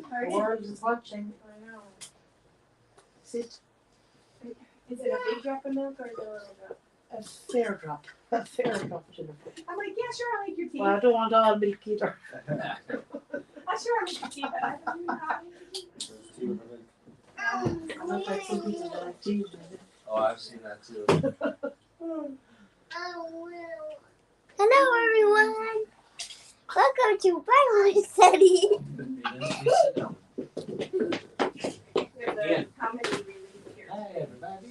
The world is watching. I know. Sit. Is it a big drop of milk or a little drop? A fair drop. A fair drop, Jennifer. I'm like, yeah, sure, I like your tea. Well, I don't want all milk either. Sure, I like your tea, but I don't know how to make tea. I look like some people that like tea. Oh, I've seen that too. Hello, everyone. Welcome to Bible study. There's a comedy release here. Hi, everybody.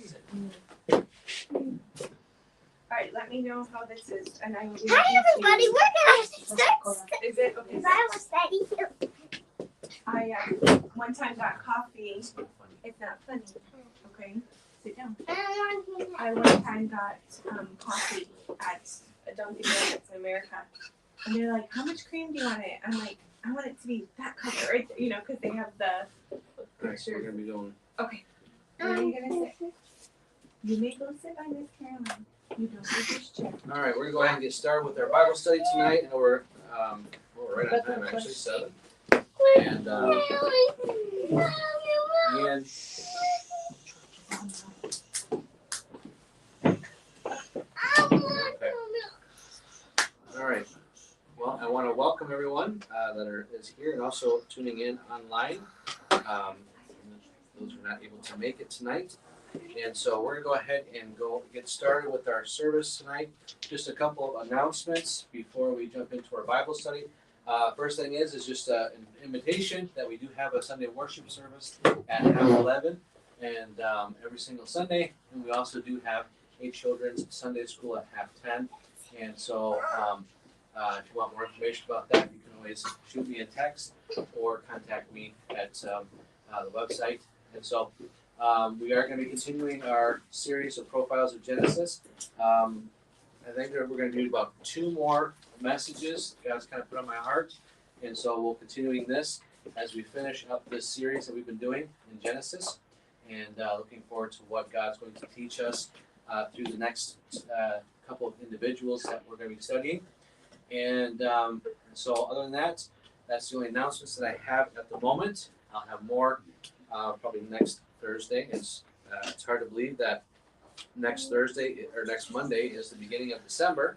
Alright, let me know how this is. And I will Hi, everybody. We're gonna start Is it okay? Bible study. I one time got coffee. It's not funny. Okay, sit down. I one time got coffee at a Dunkin' Donuts in America, and they're like, "How much cream do you want it?" I'm like, "I want it to be that color, right?" You know, because they have the Alright, so we're gonna be going. Okay. Where are you gonna sit? You may go sit by Miss Caroline. You don't need this chair. Alright, we're gonna go ahead and get started with our Bible study tonight, and we're right on time actually, 7. And Ian. Okay. Alright. Well, I want to welcome everyone that is here and also tuning in online. Those who are not able to make it tonight. And so we're going to go ahead and get started with our service tonight. Just a couple of announcements before we jump into our Bible study. First thing is just an invitation that we do have a Sunday worship service at 11 and every single Sunday. And we also do have a children's Sunday school at 10. And so if you want more information about that, you can always shoot me a text or contact me at the website. And so we are going to be continuing our series of Profiles of Genesis. I think we're going to do about 2 more messages God's kind of put on my heart. And so we'll continuing this as we finish up this series that we've been doing in Genesis. And looking forward to what God's going to teach us through the next couple of individuals that we're going to be studying. And so other than that, that's the only announcements that I have at the moment. I'll have more probably next Thursday. It's hard to believe that next Thursday or next Monday is the beginning of December,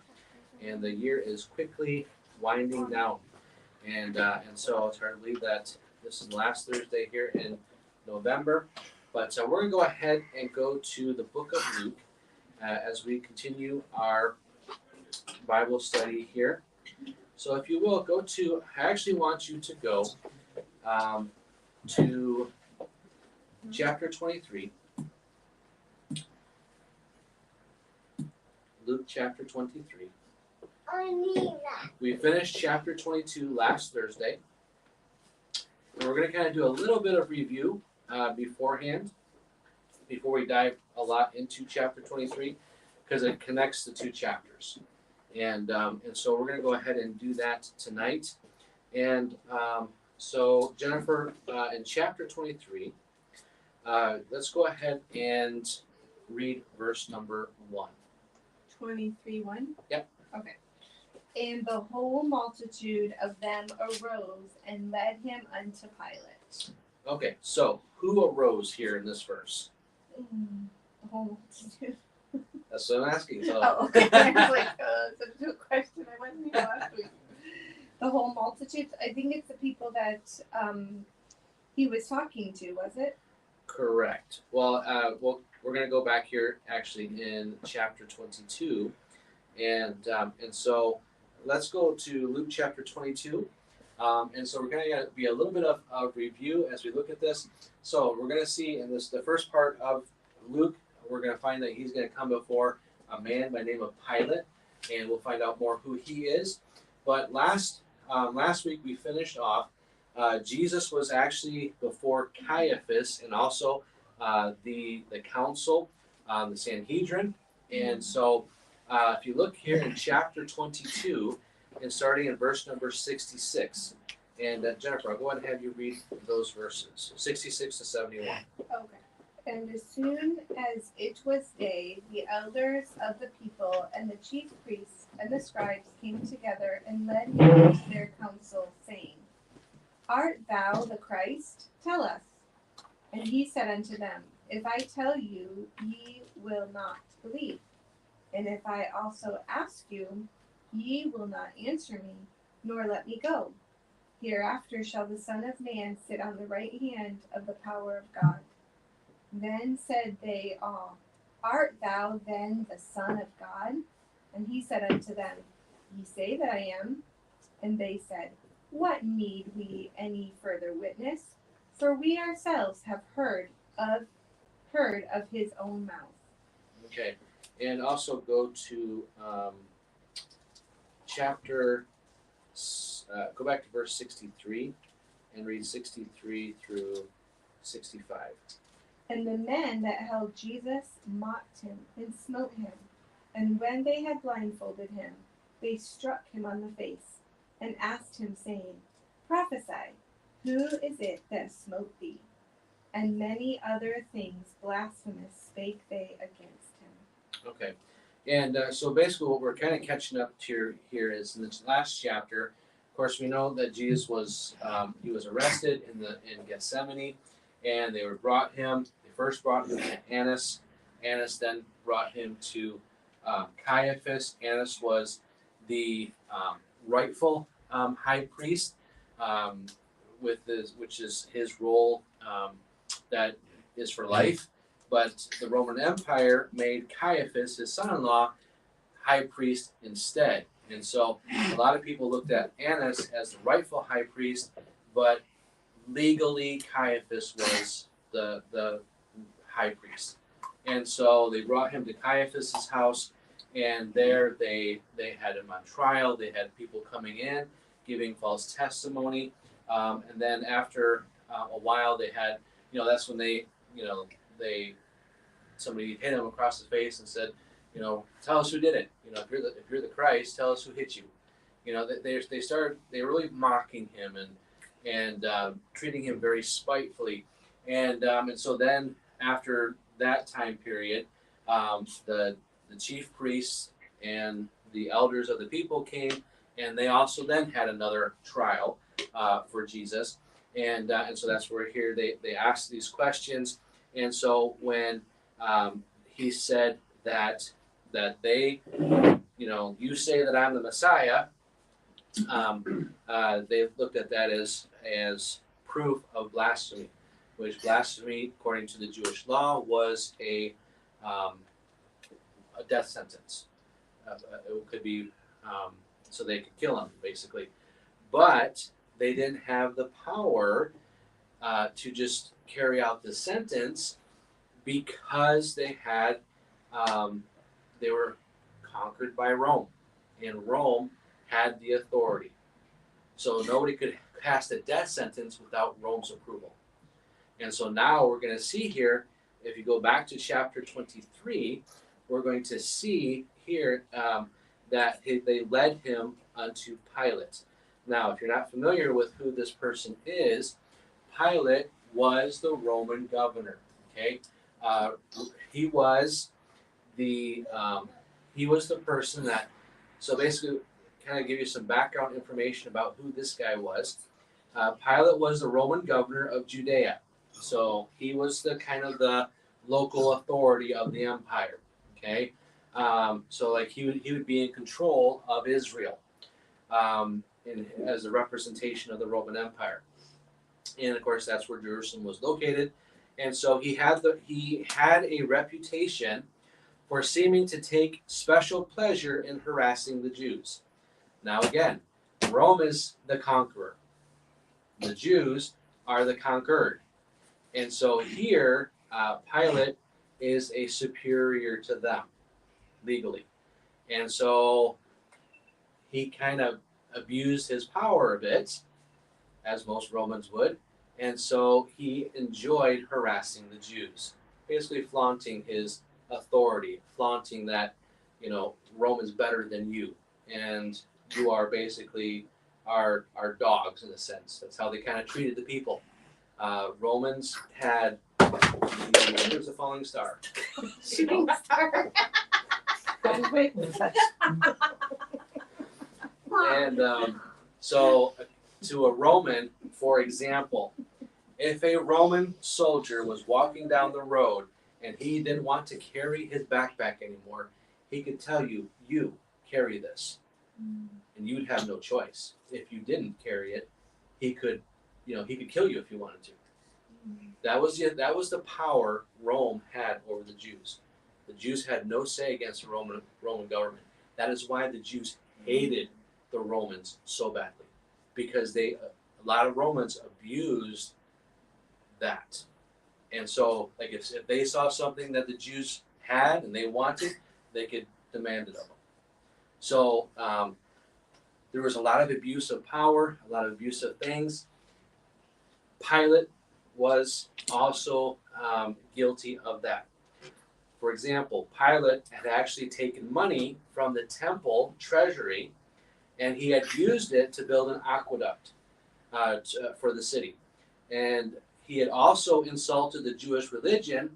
and the year is quickly winding down. And so it's hard to believe that this is the last Thursday here in November. But we're going to go ahead and go to the book of Luke as we continue our Bible study here. So if you will, I actually want you to go to chapter 23. Luke chapter 23. I need that. We finished chapter 22 last Thursday. And we're going to kind of do a little bit of review beforehand, before we dive a lot into chapter 23, because it connects the 2 chapters. And so we're going to go ahead and do that tonight. And so Jennifer, in chapter 23, let's go ahead and read verse number 1. 23:1? Yep. Okay. And the whole multitude of them arose and led him unto Pilate. Okay, so who arose here in this verse? The whole multitude. That's what I'm asking. So. Oh, okay. I was like, such a good question. I wasn't here last week. The whole multitude. I think it's the people that he was talking to, was it? Correct. Well, we're going to go back here actually in chapter 22, and so let's go to Luke chapter 22. And so we're going to be a little bit of review as we look at this. So we're going to see in the first part of Luke, we're going to find that he's going to come before a man by the name of Pilate, and we'll find out more who he is. But last week we finished off. Jesus was actually before Caiaphas and also the council, the Sanhedrin. And so if you look here in chapter 22 and starting in verse number 66, and Jennifer, I'll go ahead and have you read those verses, 66 to 71. Okay. And as soon as it was day, the elders of the people and the chief priests and the scribes came together and led him to their council, saying, Art thou the Christ? Tell us. And he said unto them, If I tell you, ye will not believe. And if I also ask you, ye will not answer me, nor let me go. Hereafter shall the Son of Man sit on the right hand of the power of God. Then said they all, Art thou then the Son of God? And he said unto them, Ye say that I am. And they said, What need we any further witness? For we ourselves have heard of his own mouth. Okay, and also go to go back to verse 63 and read 63 through 65. And the men that held Jesus mocked him and smote him. And when they had blindfolded him, they struck him on the face and asked him, saying, Prophesy, who is it that smote thee? And many other things blasphemous spake they against him. Okay, and so basically what we're kind of catching up to here is in this last chapter. Of course, we know that Jesus was he was arrested in Gethsemane, and they brought him. They first brought him to Annas. Annas then brought him to Caiaphas. Annas was the rightful high priest, which is his role that is for life. But the Roman Empire made Caiaphas, his son-in-law, high priest instead. And so a lot of people looked at Annas as the rightful high priest, but legally Caiaphas was the high priest. And so they brought him to Caiaphas's house, and there they had him on trial. They had people coming in, giving false testimony. And then after a while, they had, that's when somebody hit him across the face and said, tell us who did it. If you're the Christ, tell us who hit you. They were really mocking him and treating him very spitefully. And so then after that time period, the chief priests and the elders of the people came, and they also then had another trial for Jesus. And so that's where here they asked these questions. And so when he said that they, you say that I'm the Messiah, they looked at that as proof of blasphemy, which blasphemy, according to the Jewish law, was a death sentence. It could be so they could kill him, basically. But they didn't have the power to just carry out the sentence because they were conquered by Rome, and Rome had the authority. So nobody could pass a death sentence without Rome's approval. And so now we're going to see here, if you go back to chapter 23, we're going to see here that they led him unto Pilate. Now, if you're not familiar with who this person is, Pilate was the Roman governor. Okay, he was the person that. So basically, kind of give you some background information about who this guy was. Pilate was the Roman governor of Judea, so he was the kind of the local authority of the empire. Okay, so like he would be in control of Israel, as a representation of the Roman Empire. And of course, that's where Jerusalem was located. And so he had a reputation for seeming to take special pleasure in harassing the Jews. Now again, Rome is the conqueror. The Jews are the conquered. And so here, Pilate is a superior to them, legally. And so he kind of abused his power a bit, as most Romans would, and so he enjoyed harassing the Jews, basically flaunting his authority, flaunting that, Rome is better than you, and you are basically our dogs in a sense. That's how they kind of treated the people. Romans had, here's a falling star. Shooting star. I was waiting for that. And so to a Roman, For example, if a Roman soldier was walking down the road and he didn't want to carry his backpack anymore, he could tell you, you carry this. And you'd have no choice. If you didn't carry it, he could kill you if he wanted to. That was the power Rome had over the Jews. The Jews had no say against the Roman government. That is why the Jews hated the Romans so badly, because a lot of Romans abused that. And so, like if they saw something that the Jews had and they wanted, they could demand it of them. So there was a lot of abuse of power, a lot of abuse of things. Pilate was also guilty of that. For example, Pilate had actually taken money from the temple treasury and he had used it to build an aqueduct for the city. And he had also insulted the Jewish religion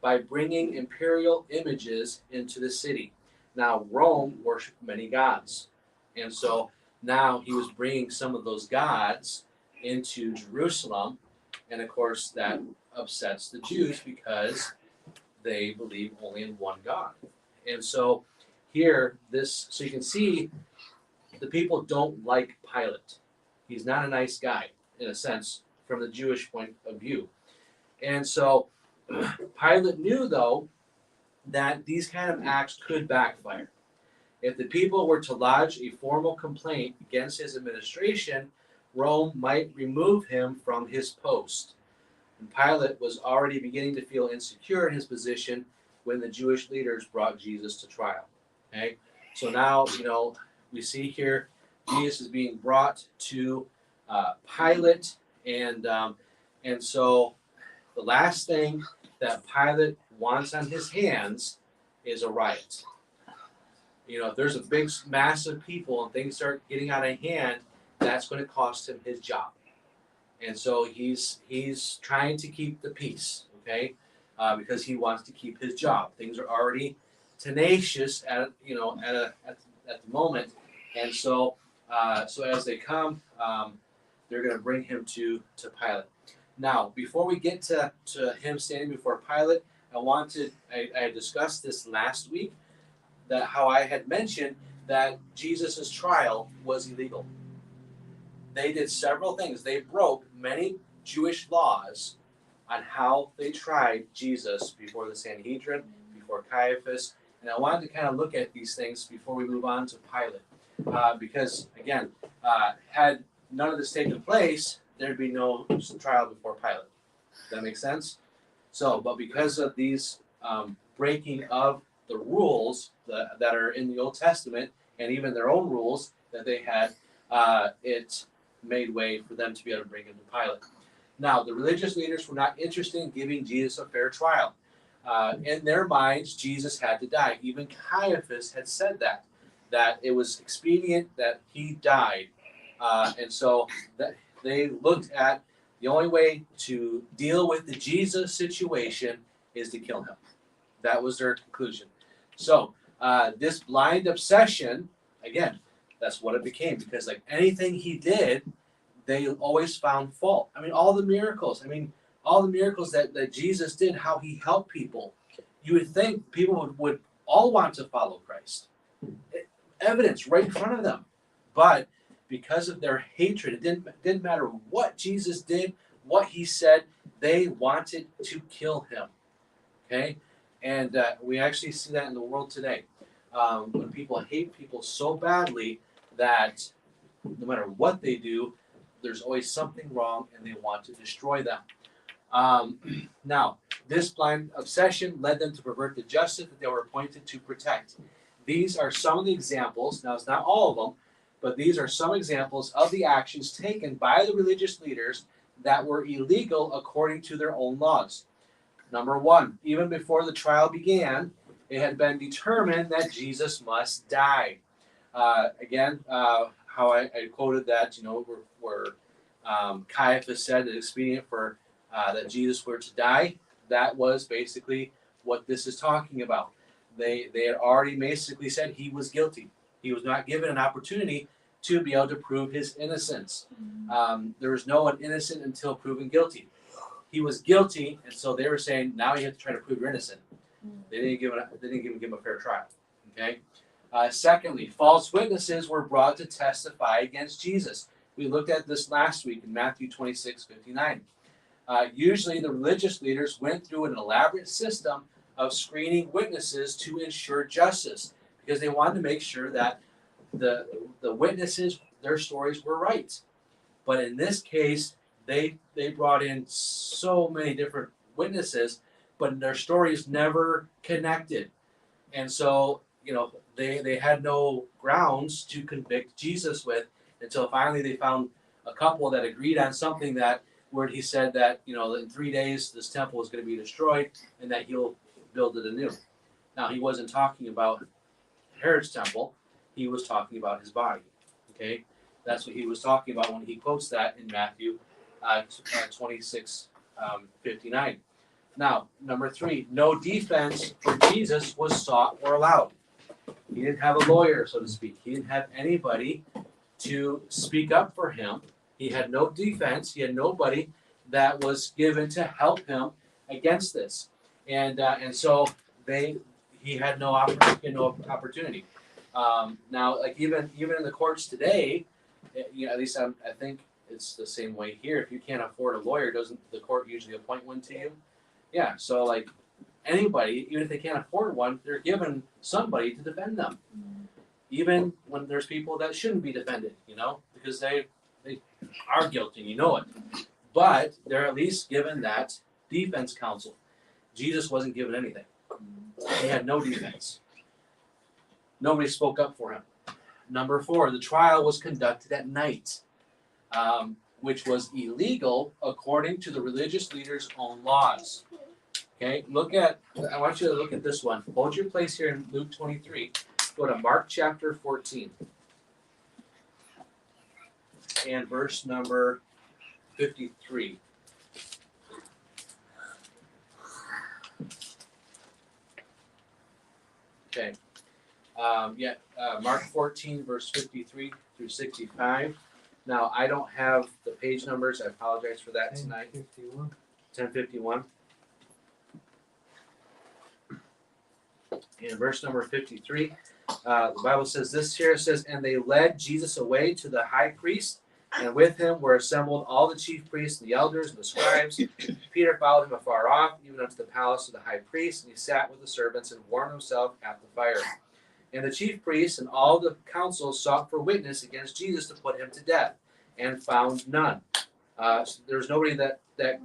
by bringing imperial images into the city. Now, Rome worshipped many gods. And so now he was bringing some of those gods into Jerusalem. And of course, that upsets the Jews because they believe only in one God. And so here, so you can see the people don't like Pilate. He's not a nice guy, in a sense, from the Jewish point of view. And so Pilate knew, though, that these kind of acts could backfire. If the people were to lodge a formal complaint against his administration, Rome might remove him from his post. And Pilate was already beginning to feel insecure in his position when the Jewish leaders brought Jesus to trial. Okay, so now we see here Jesus is being brought to Pilate, and so the last thing that Pilate wants on his hands is a riot. If there's a big mass of people and things start getting out of hand, that's going to cost him his job. And so he's trying to keep the peace, okay, because he wants to keep his job. Things are already tenacious at the moment, and so as they come, they're going to bring him to Pilate. Now, before we get to him standing before Pilate, I discussed this last week, that how I had mentioned that Jesus' trial was illegal. They did several things. They broke many Jewish laws on how they tried Jesus before the Sanhedrin, before Caiaphas. And I wanted to kind of look at these things before we move on to Pilate. Because, again, had none of this taken place, there'd be no trial before Pilate. Does that make sense? So, but because of these breaking of the rules that are in the Old Testament, and even their own rules that they had, it made way for them to be able to bring him to Pilate. Now, the religious leaders were not interested in giving Jesus a fair trial. In their minds, Jesus had to die. Even Caiaphas had said that it was expedient that he died. And so that they looked at the only way to deal with the Jesus situation is to kill him. That was their conclusion. So this blind obsession, again, that's what it became, because like anything he did, they always found fault. I mean, all the miracles that Jesus did, how he helped people, you would think people would all want to follow Christ. Evidence right in front of them. But because of their hatred, it didn't matter what Jesus did, what he said, they wanted to kill him. Okay? And we actually see that in the world today. When people hate people so badly that no matter what they do, there's always something wrong and they want to destroy them. Now, this blind obsession led them to pervert the justice that they were appointed to protect. These are some of the examples. Now, it's not all of them, but these are some examples of the actions taken by the religious leaders that were illegal according to their own laws. Number one, even before the trial began, it had been determined that Jesus must die. How I quoted that, where Caiaphas said it expedient for that Jesus were to die. That was basically what this is talking about. They had already basically said he was guilty. He was not given an opportunity to be able to prove his innocence. There was no one innocent until proven guilty. He was guilty, and so they were saying, now you have to try to prove you're innocent. They didn't even give him a fair trial. Okay. Secondly, false witnesses were brought to testify against Jesus. We looked at this last week in Matthew 26:59. Usually, the religious leaders went through an elaborate system of screening witnesses to ensure justice, because they wanted to make sure that the witnesses, their stories were right. But in this case, they brought in so many different witnesses, but their stories never connected, and so they had no grounds to convict Jesus with until finally they found a couple that agreed on something that where he said that in 3 days this temple is going to be destroyed and that he'll build it anew. Now he wasn't talking about Herod's temple; he was talking about his body. Okay, that's what he was talking about when he quotes that in Matthew 26:59. Now, number 3, no defense for Jesus was sought or allowed. He didn't have a lawyer, so to speak. He didn't have anybody to speak up for him. He had no defense. He had nobody that was given to help him against this, and so he had no opportunity. Now, like even in the courts today, at least I think it's the same way here. If you can't afford a lawyer, doesn't the court usually appoint one to you? Yeah. So like anybody, even if they can't afford one, they're given somebody to defend them. Even when there's people that shouldn't be defended, because they are guilty, it. But they're at least given that defense counsel. Jesus wasn't given anything. He had no defense. Nobody spoke up for him. Number 4, the trial was conducted at night, which was illegal according to the religious leaders' own laws. Okay, I want you to look at this one. Hold your place here in Luke 23. Go to Mark chapter 14 and verse number 53. Okay. Mark 14, verse 53 through 65. Now, I don't have the page numbers. I apologize for that tonight. 1051. In verse number 53, the Bible says this here. It says, and they led Jesus away to the high priest, and with him were assembled all the chief priests and the elders and the scribes. Peter followed him afar off, even unto the palace of the high priest, and he sat with the servants and warmed himself at the fire. And the chief priests and all the council sought for witness against Jesus to put him to death, and found none. There was nobody that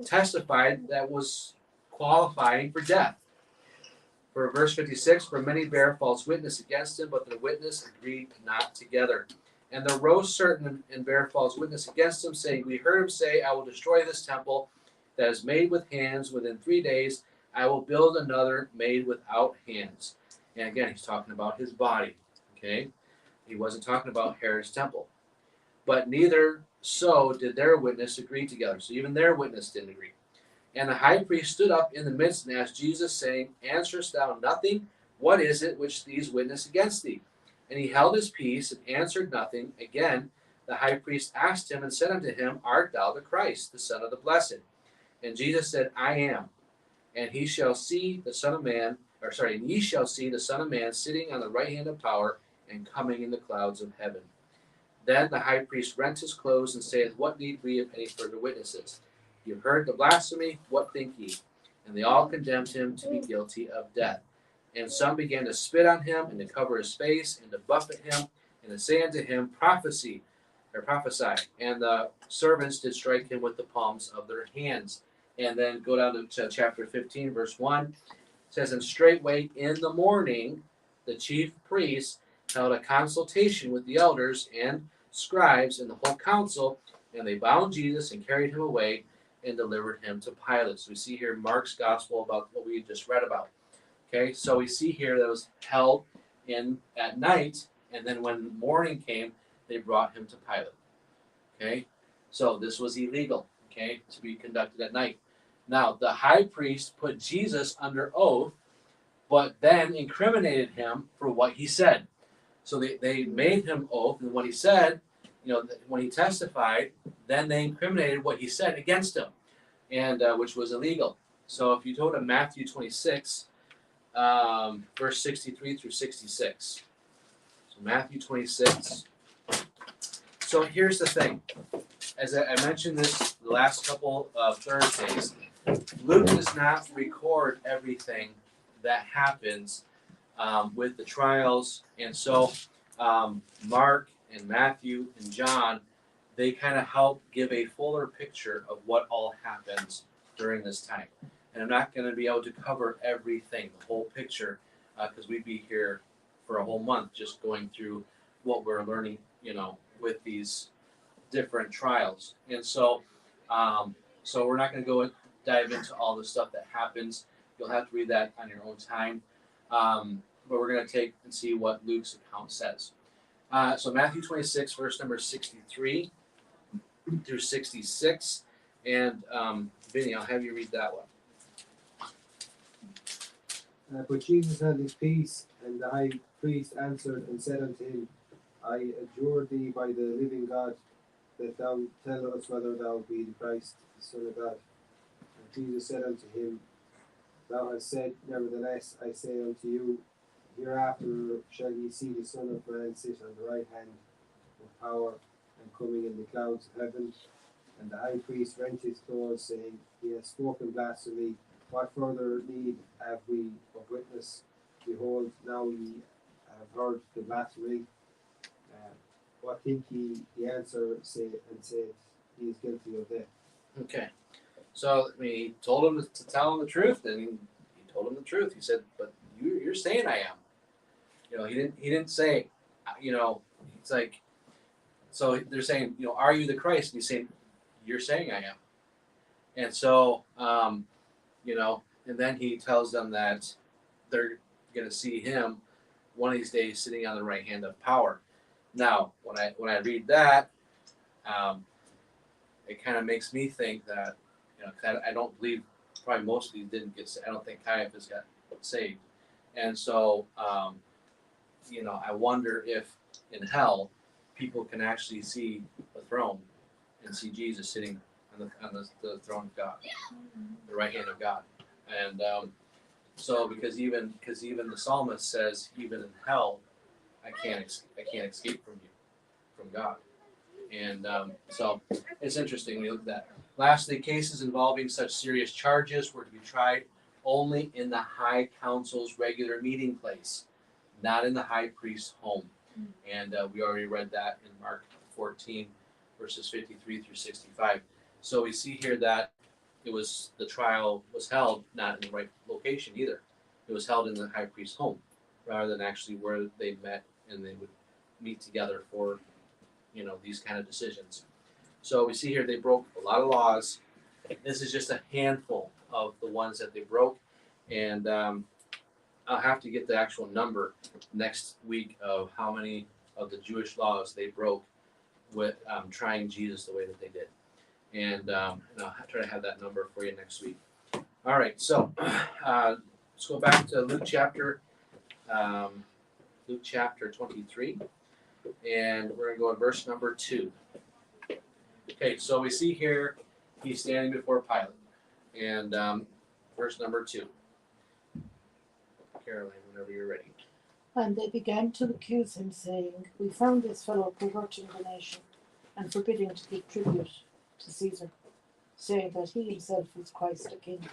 testified that was qualifying for death. For verse 56, for many bare false witness against him, but the witness agreed not together. And there rose certain and bare false witness against him, saying, we heard him say, I will destroy this temple that is made with hands. Within 3 days I will build another made without hands. And again, he's talking about his body. Okay? He wasn't talking about Herod's temple. But neither so did their witness agree together. So even their witness didn't agree. And the high priest stood up in the midst and asked Jesus, saying, answerest thou nothing? What is it which these witness against thee? And he held his peace and answered nothing. Again, the high priest asked him and said unto him, art thou the Christ, the Son of the Blessed? And Jesus said, I am. And ye shall see the Son of Man sitting on the right hand of power and coming in the clouds of heaven. Then the high priest rent his clothes and saith, what need we of any further witnesses? You have heard the blasphemy, what think ye? And they all condemned him to be guilty of death. And some began to spit on him, and to cover his face, and to buffet him, and to say unto him, prophesy. And the servants did strike him with the palms of their hands. And then go down to chapter 15, verse 1. It says, and straightway in the morning, the chief priests held a consultation with the elders and scribes and the whole council, and they bound Jesus and carried him away and delivered him to Pilate. So we see here Mark's gospel about what we just read about. Okay, so we see here that it was held at night, and then when morning came, they brought him to Pilate. Okay, so this was illegal, okay, to be conducted at night. Now, the high priest put Jesus under oath, but then incriminated him for what he said. So they made him oath, and what he said when he testified, then they incriminated what he said against him, and which was illegal. So if you go to Matthew 26, verse 63 through 66. So Matthew 26. So here's the thing. As I mentioned this the last couple of Thursdays, Luke does not record everything that happens with the trials. And so Mark and Matthew and John, they kind of help give a fuller picture of what all happens during this time. And I'm not going to be able to cover everything, the whole picture, because we'd be here for a whole month just going through what we're learning, with these different trials. And so, so we're not going to go dive into all the stuff that happens. You'll have to read that on your own time. But we're going to take and see what Luke's account says. So Matthew 26, verse number 63 through 66. And Vinny, I'll have you read that one. But Jesus held his peace, and the high priest answered and said unto him, I adjure thee by the living God, that thou tell us whether thou be the Christ, the Son of God. And Jesus said unto him, Thou hast said, nevertheless, I say unto you, hereafter shall ye see the Son of Man sit on the right hand of power, and coming in the clouds of heaven. And the high priest rent his clothes, saying, He has spoken blasphemy. What further need have we of witness? Behold, now ye have heard the blasphemy. What think ye? The answer said, He is guilty of death. Okay. So he told him to tell him the truth, and he told him the truth. He said, "But you're saying I am." He didn't say, it's like, so they're saying, are you the Christ? And he's saying, you're saying I am. And so, and then he tells them that they're going to see him one of these days sitting on the right hand of power. Now, when I read that, it kind of makes me think that, 'cause I don't believe probably most of these didn't get saved. I don't think Caiaphas got saved. And so, I wonder if in hell people can actually see the throne and see Jesus sitting on the throne of God, the right hand of God. And so because even the psalmist says, even in hell, I can't escape from you, from God. And so it's interesting when you look at that. Lastly, cases involving such serious charges were to be tried only in the high council's regular meeting place, not in the high priest's home. And we already read that in Mark 14, verses 53 through 65. So we see here that the trial was held not in the right location either. It was held in the high priest's home, rather than actually where they met and they would meet together for, these kind of decisions. So we see here they broke a lot of laws. This is just a handful of the ones that they broke, and I'll have to get the actual number next week of how many of the Jewish laws they broke with trying Jesus the way that they did. And I'll try to have that number for you next week. All right, so let's go back to Luke chapter 23, and we're going to go in verse number 2. Okay, so we see here he's standing before Pilate, and verse number 2. Caroline, whenever you're ready. And they began to accuse him, saying, We found this fellow perverting the nation, and forbidding to give tribute to Caesar, saying that he himself is Christ the King.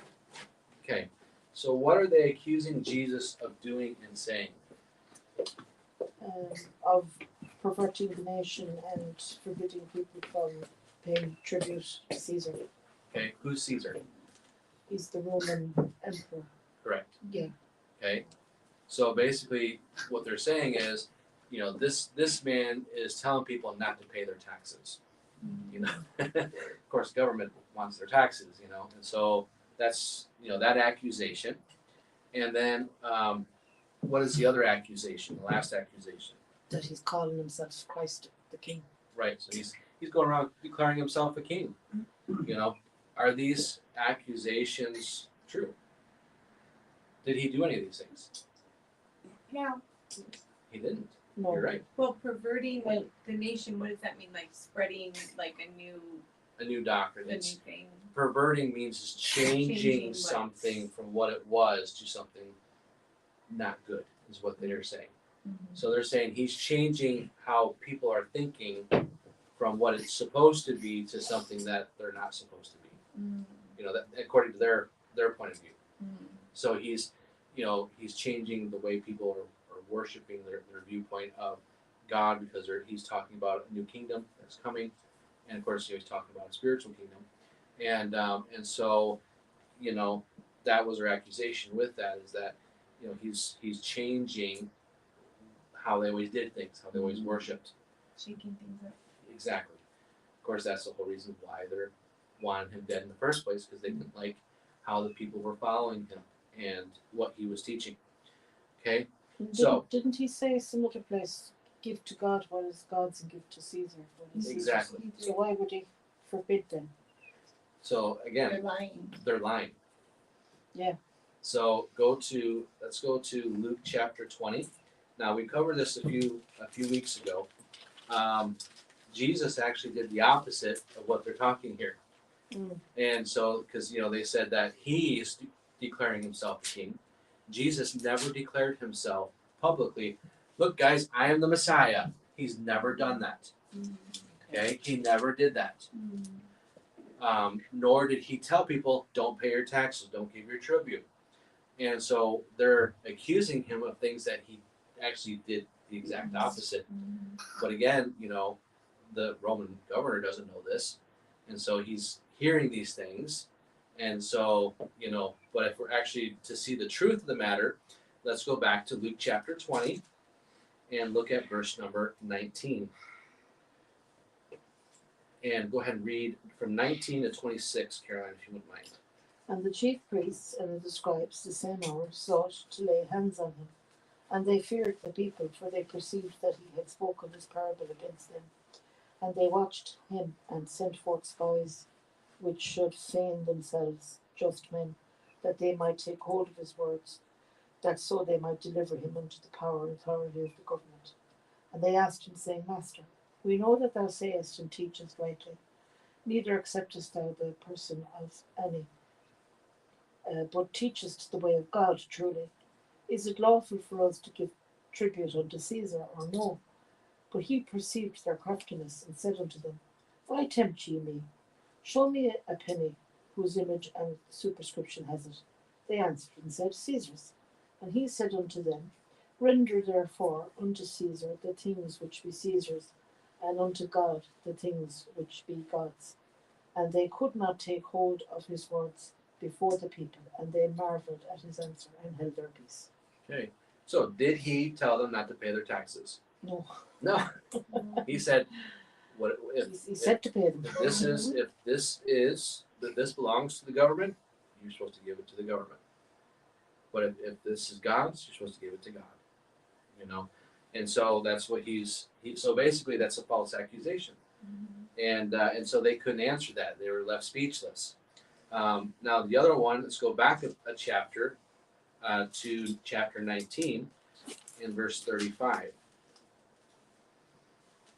Okay, so what are they accusing Jesus of doing and saying? Of perverting the nation and forbidding people from paying tribute to Caesar. Okay, who's Caesar? He's the Roman emperor. Correct. Yeah. Okay, so basically what they're saying is, this man is telling people not to pay their taxes. Of course, government wants their taxes, and so that's, that accusation. And then what is the other accusation, the last accusation? That he's calling himself Christ the King. Right, so he's going around declaring himself a king. Are these accusations true? Did he do any of these things? No. He didn't. No. You're right. Well, perverting Well- the nation, what does that mean? Like spreading like a new Doctrine. It's thing. perverting means is changing Changing what? something from what it was to something not good, is what they're saying. So they're saying he's changing how people are thinking from what it's supposed to be to something that they're not supposed to be. You know, that according to their point of view. So he's changing the way people are worshiping their viewpoint of God, because he's talking about a new kingdom that's coming, and of course he's talking about a spiritual kingdom, and so that was their accusation with that, is that he's changing how they always did things, how they always worshipped. Shaking things up. Exactly. Of course, that's the whole reason why they're wanting him dead in the first place, because they didn't like how the people were following him and what he was teaching. Okay. Didn't he say some other place, give to God what is God's and give to Caesar what is Caesar's? Exactly. So why would he forbid them? So again, They're lying. they're lying. Yeah. So let's go to Luke chapter 20. Now we covered this a few weeks ago. Jesus actually did the opposite of what they're talking here. And so, because they said that he is declaring himself the king. Jesus never declared himself publicly. Look, guys, I am the Messiah. He's never done that. Okay, he never did that. Nor did he tell people, don't pay your taxes, don't give your tribute. And so they're accusing him of things that he actually did the exact opposite. But again, the Roman governor doesn't know this. And so he's hearing these things. And so, but if we're actually to see the truth of the matter, let's go back to Luke chapter 20 and look at verse number 19. And go ahead and read from 19 to 26, Caroline, if you wouldn't mind. And the chief priests and the scribes the same hour sought to lay hands on him. And they feared the people, for they perceived that he had spoken his parable against them. And they watched him and sent forth spies, which should feign themselves just men, that they might take hold of his words, that so they might deliver him unto the power and authority of the government. And they asked him, saying, Master, we know that thou sayest and teachest rightly, neither acceptest thou the person of any, but teachest the way of God truly. Is it lawful for us to give tribute unto Caesar, or no? But he perceived their craftiness, and said unto them, Why tempt ye me? Show me a penny, whose image and superscription has it. They answered and said, Caesar's. And he said unto them, Render therefore unto Caesar the things which be Caesar's, and unto God the things which be God's. And they could not take hold of his words before the people, and they marveled at his answer and held their peace. Okay. So did he tell them not to pay their taxes? No, No. He said, "What if he said to pay them. if this belongs to the government, you're supposed to give it to the government. But if this is God's, you're supposed to give it to God. And so that's what so basically that's a false accusation. And so they couldn't answer that. They were left speechless. Now the other one, let's go back a chapter to chapter 19 in verse 35.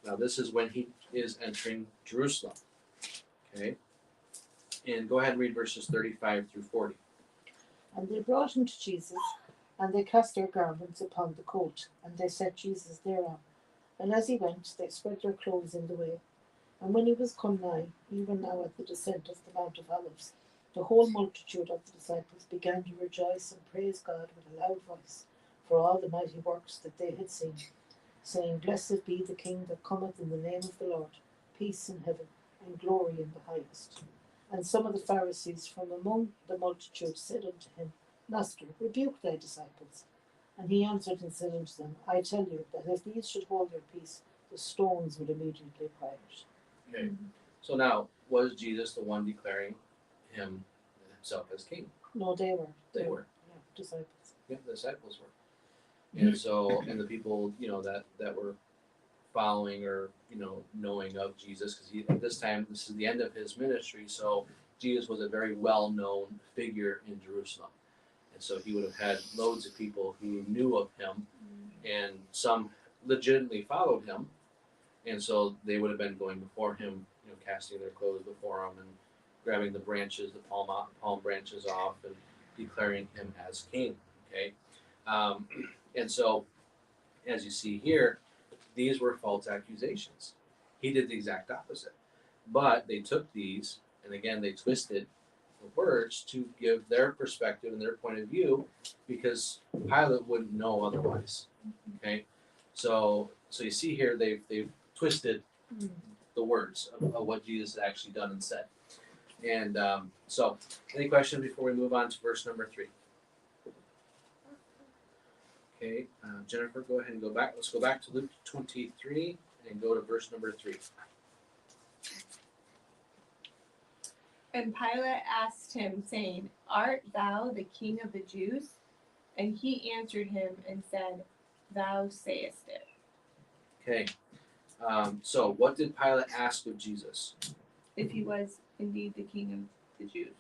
Now this is when he is entering Jerusalem. Okay. And go ahead and read verses 35 through 40. And they brought him to Jesus, and they cast their garments upon the coat, and they set Jesus thereon. And as he went, they spread their clothes in the way. And when he was come nigh, even now at the descent of the Mount of Olives, the whole multitude of the disciples began to rejoice and praise God with a loud voice for all the mighty works that they had seen, saying, Blessed be the King that cometh in the name of the Lord, peace in heaven, and glory in the highest. And some of the Pharisees from among the multitude said unto him, Master, rebuke thy disciples. And he answered and said unto them, I tell you that if these should hold their peace, the stones would immediately cry out. Okay. So now, was Jesus the one declaring himself as king? No, they were. They were. Yeah, disciples. Yeah, the disciples were. And so, and the people, that were following or, knowing of Jesus, because at this time, this is the end of his ministry, so Jesus was a very well-known figure in Jerusalem. And so he would have had loads of people who knew of him, and some legitimately followed him, and so they would have been going before him, casting their clothes before him and grabbing the branches, the palm branches off, and declaring him as king. Okay, and so as you see here, these were false accusations. He did the exact opposite, but they took these and again they twisted the words to give their perspective and their point of view, because Pilate wouldn't know otherwise. Okay, so you see here they've twisted the words of what Jesus had actually done and said. And so, any questions before we move on to verse number 3? Okay, Jennifer, go ahead and go back. Let's go back to Luke 23 and go to verse number 3. And Pilate asked him, saying, Art thou the king of the Jews? And he answered him and said, Thou sayest it. Okay, so what did Pilate ask of Jesus? If he was indeed the king of the Jews.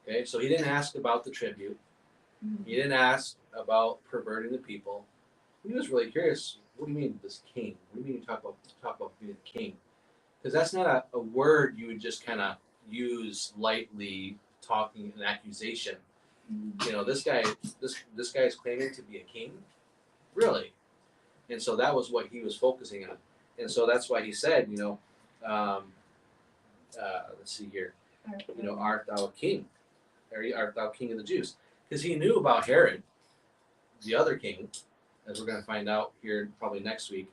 Okay, so he didn't ask about the tribute. He didn't ask about perverting the people. He was really curious. What do you mean this king? What do you mean you talk about being a king? Because that's not a word you would just kind of use lightly, talking an accusation. This guy is claiming to be a king, really, and so that was what he was focusing on, and so that's why he said, let's see here, art thou a king, or art thou king of the Jews? Because he knew about Herod, the other king, as we're going to find out here probably next week,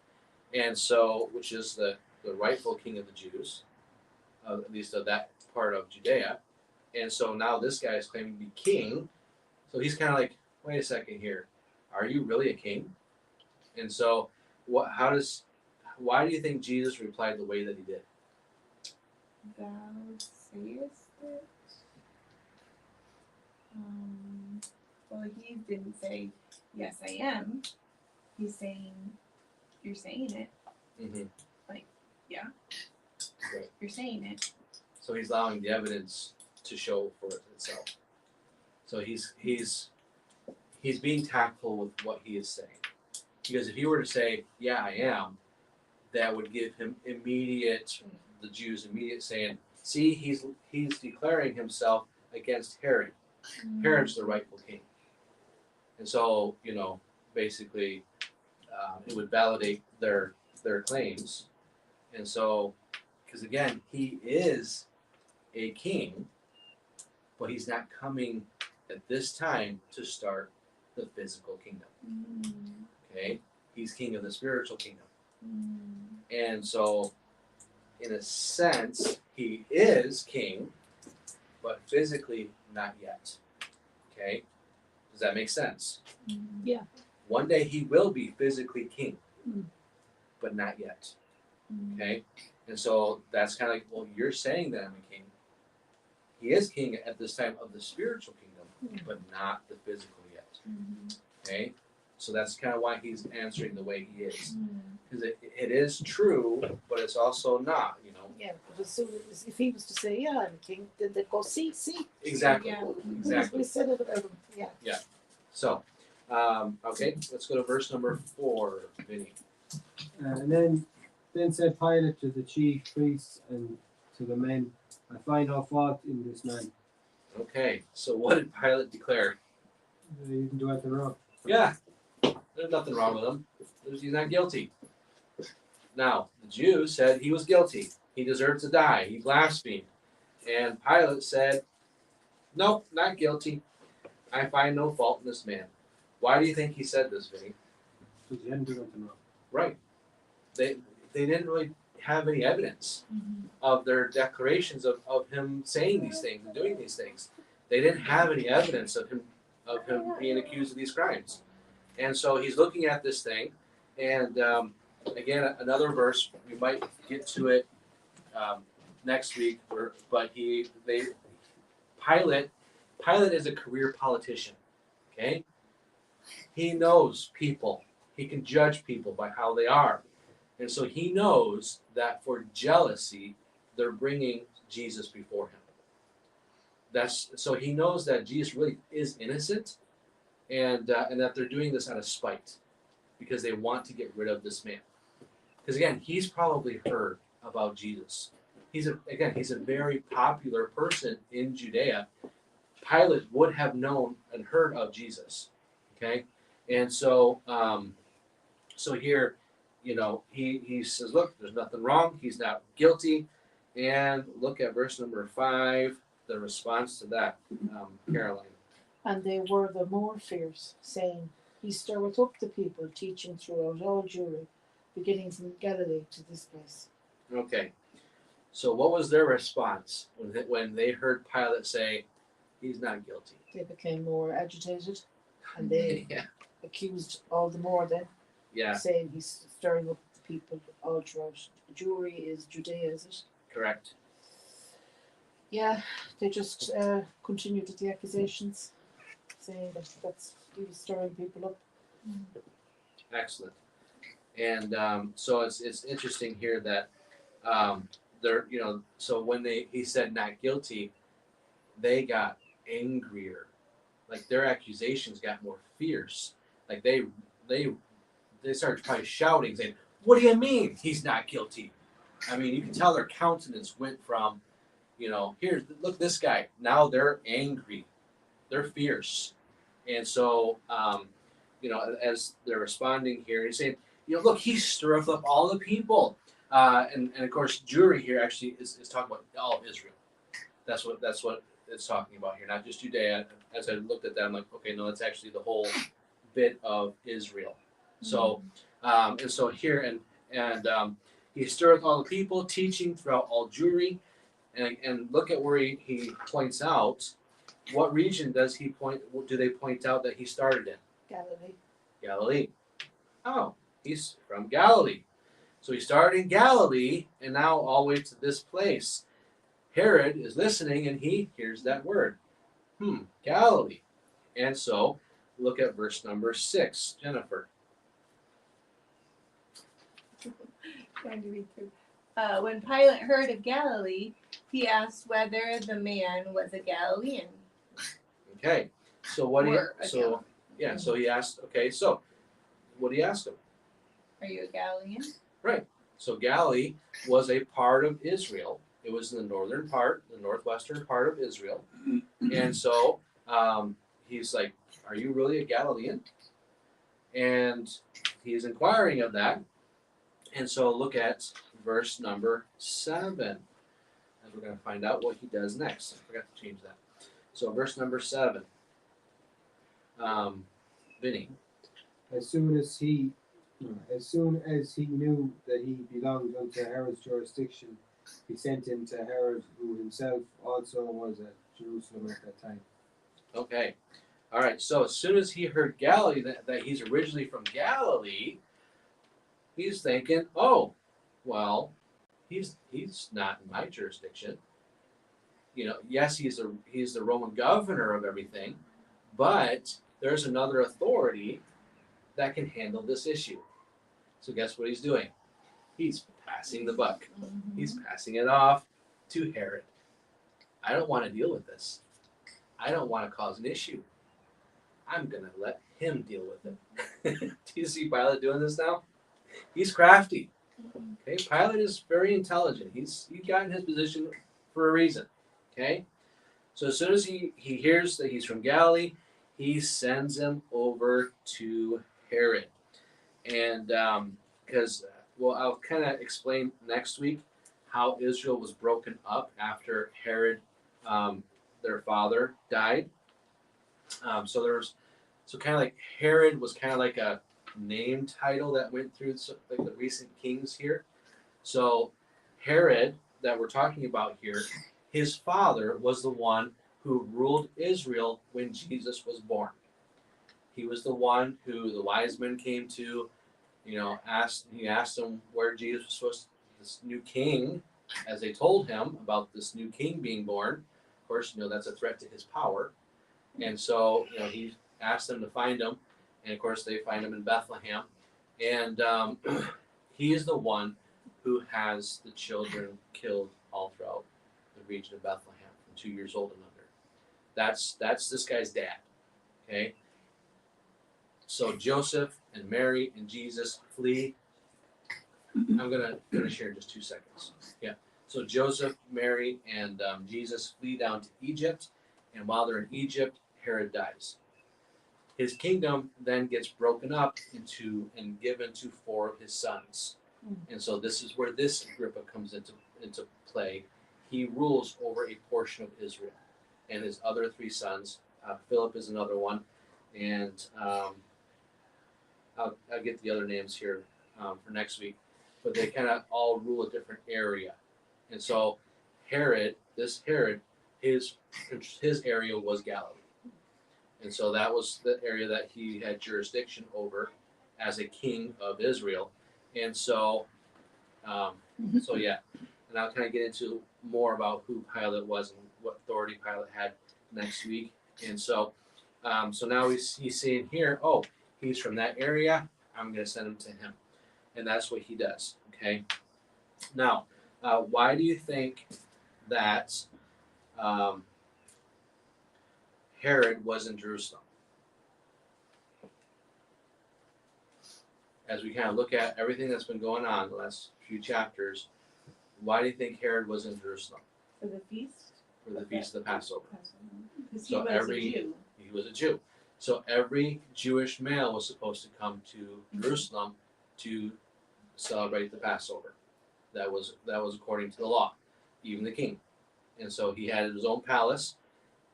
and so which is the rightful king of the Jews, at least of that part of Judea. And so now this guy is claiming to be king. So he's kind of like, wait a second here. Are you really a king? And so why do you think Jesus replied the way that he did? Thou sayest it? Well, he didn't say, yes, I am. He's saying, you're saying it. Mm-hmm. Yeah. Right. You're saying it. So he's allowing the evidence to show for itself. So he's being tactful with what he is saying. Because if he were to say, yeah, I am, that would give him the Jews immediate saying, see, he's declaring himself against Herod. Herod's the rightful king. And so, basically, it would validate their claims. And so, because again, he is a king, but he's not coming at this time to start the physical kingdom. Okay? He's king of the spiritual kingdom. And so, in a sense, he is king, but physically not yet. Okay? Does that make sense? Yeah. One day he will be physically king, but not yet. Okay? And so that's kind of like, well, you're saying that I'm a king. He is king at this time of the spiritual kingdom, but not the physical yet. Okay? So that's kind of why he's answering the way he is. Because it is true, but it's also not, Yeah, but as soon as if he was to say, yeah, I'm king, then they'd go, see. Exactly. Yeah. Exactly. We said it about him. Yeah. So, okay, let's go to verse number 4, Vinny. And then said Pilate to the chief priests and to the men, I find no fault in this man. Okay, so what did Pilate declare? He didn't do anything wrong. Yeah, there's nothing wrong with him. He's not guilty. Now, the Jews said he was guilty. He deserved to die. He blasphemed. And Pilate said, nope, not guilty. I find no fault in this man. Why do you think he said this, Vinny? Because he didn't do anything wrong. Right. They didn't really have any evidence of their declarations of him saying these things and doing these things. They didn't have any evidence of him being accused of these crimes. And so he's looking at this thing, and again, another verse, we might get to it next week, but Pilate is a career politician, okay? He knows people. He can judge people by how they are. And so he knows that for jealousy, they're bringing Jesus before him. So he knows that Jesus really is innocent, and that they're doing this out of spite. because they want to get rid of this man. Because again, he's probably heard about Jesus. He's a very popular person in Judea. Pilate would have known and heard of Jesus. Okay, and so so here, he says, look, there's nothing wrong. He's not guilty. And look at verse number 5, the response to that, Caroline. And they were the more fierce, saying, He stirreth up the people, teaching throughout all Jewry, beginning from Galilee to this place. Okay, so what was their response when they heard Pilate say, he's not guilty? They became more agitated, and they Yeah. accused all the more then, Yeah, saying he's stirring up the people all throughout. Jewry is Judea, is it? correct. Yeah, they just continued with the accusations, saying that he was stirring people up. Excellent. And so it's interesting here that they're so when he said not guilty, they got angrier. Like their accusations got more fierce. Like they started probably shouting, saying, "What do you mean he's not guilty?" I mean, you can tell their countenance went from, here, look, this guy. Now they're angry, they're fierce, and so as they're responding here, he's saying, look, he stirreth up all the people, and of course, Jewry here actually is talking about all of Israel. That's what it's talking about here, not just Judea. As I looked at that, I'm like, okay, no, that's actually the whole bit of Israel. So, and so here, and he stirreth all the people, teaching throughout all Jewry, and look at where he points out. What region do they point out that he started in? Galilee. Galilee. Oh, he's from Galilee. So he started in Galilee, and now all the way to this place. Herod is listening, and he hears that word. Galilee. And so, look at verse number 6, Jennifer. Trying to read through. When Pilate heard of Galilee, he asked whether the man was a Galilean. Okay. So what Galilean. so he asked, okay, so what do you ask him? Are you a Galilean? So Galilee was a part of Israel. It was in the northwestern part of Israel. And so he's like, are you really a Galilean? And he's inquiring of that. And so look at verse number 7, as we're going to find out what he does next. I forgot to change that. So verse number 7. Vinny. As soon as he knew that he belonged unto Herod's jurisdiction, he sent him to Herod, who himself also was at Jerusalem at that time. Okay. All right. So as soon as he heard Galilee, that he's originally from Galilee, he's thinking, oh, well, he's not in my jurisdiction. Yes, he's the Roman governor of everything, but there's another authority that can handle this issue. So guess what he's doing? He's passing the buck. He's passing it off to Herod. I don't want to deal with this. I don't want to cause an issue. I'm going to let him deal with it. Do you see Pilate doing this now? He's crafty. Okay, Pilate is very intelligent. He's got in his position for a reason. Okay, so as soon as he hears that he's from Galilee, he sends him over to Herod, and because I'll kind of explain next week how Israel was broken up after Herod, their father, died. So kind of like Herod was kind of like a name title that went through like the recent kings here. So Herod that we're talking about here, his father was the one who ruled Israel when Jesus was born. He was the one who the wise men came to, asked him where Jesus was supposed to, this new king, as they told him about this new king being born. Of course, that's a threat to his power. And so, he asked them to find him. And of course, they find him in Bethlehem. And he is the one who has the children killed all throughout the region of Bethlehem from 2 years old and under. That's this guy's dad. Okay. So Joseph and Mary and Jesus flee. I'm gonna share in just 2 seconds. Yeah. So Joseph, Mary, and Jesus flee down to Egypt, and while they're in Egypt, Herod dies. His kingdom then gets broken up into and given to 4 of his sons. And so this is where this Agrippa comes into play. He rules over a portion of Israel, and his other 3 sons. Philip is another one, and I'll get the other names here for next week. But they kind of all rule a different area, and so Herod, his area was Galilee, and so that was the area that he had jurisdiction over as a king of Israel, and so yeah, and I'll kind of get into more about who Pilate was and what authority Pilate had next week, and so now he's saying here, oh, he's from that area, I'm going to send him to him, and that's what he does. Okay, now why do you think that Herod was in Jerusalem? As we kind of look at everything that's been going on the last few chapters, why do you think Herod was in Jerusalem For the feast? for the feast of the Passover? Because So he was every- a Jew. He was a Jew, so every Jewish male was supposed to come to Jerusalem to celebrate the Passover. That was according to the law, even the king. And so he had his own palace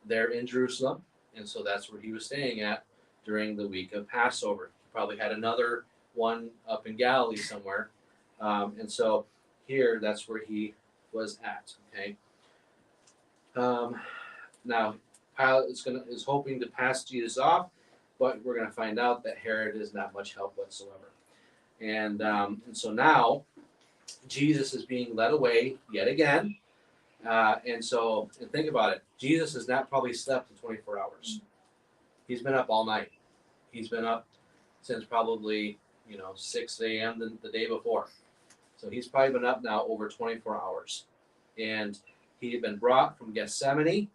there in Jerusalem, and so that's where he was staying at during the week of Passover. He probably had another one up in Galilee somewhere, and so here that's where he was at. Okay. Now Pilate is hoping to pass Jesus off, but we're going to find out that Herod is not much help whatsoever. And so now Jesus is being led away yet again. And think about it. Jesus has not probably slept in 24 hours. He's been up all night. He's been up since probably 6 a.m. the day before. So he's probably been up now over 24 hours. And he had been brought from Gethsemane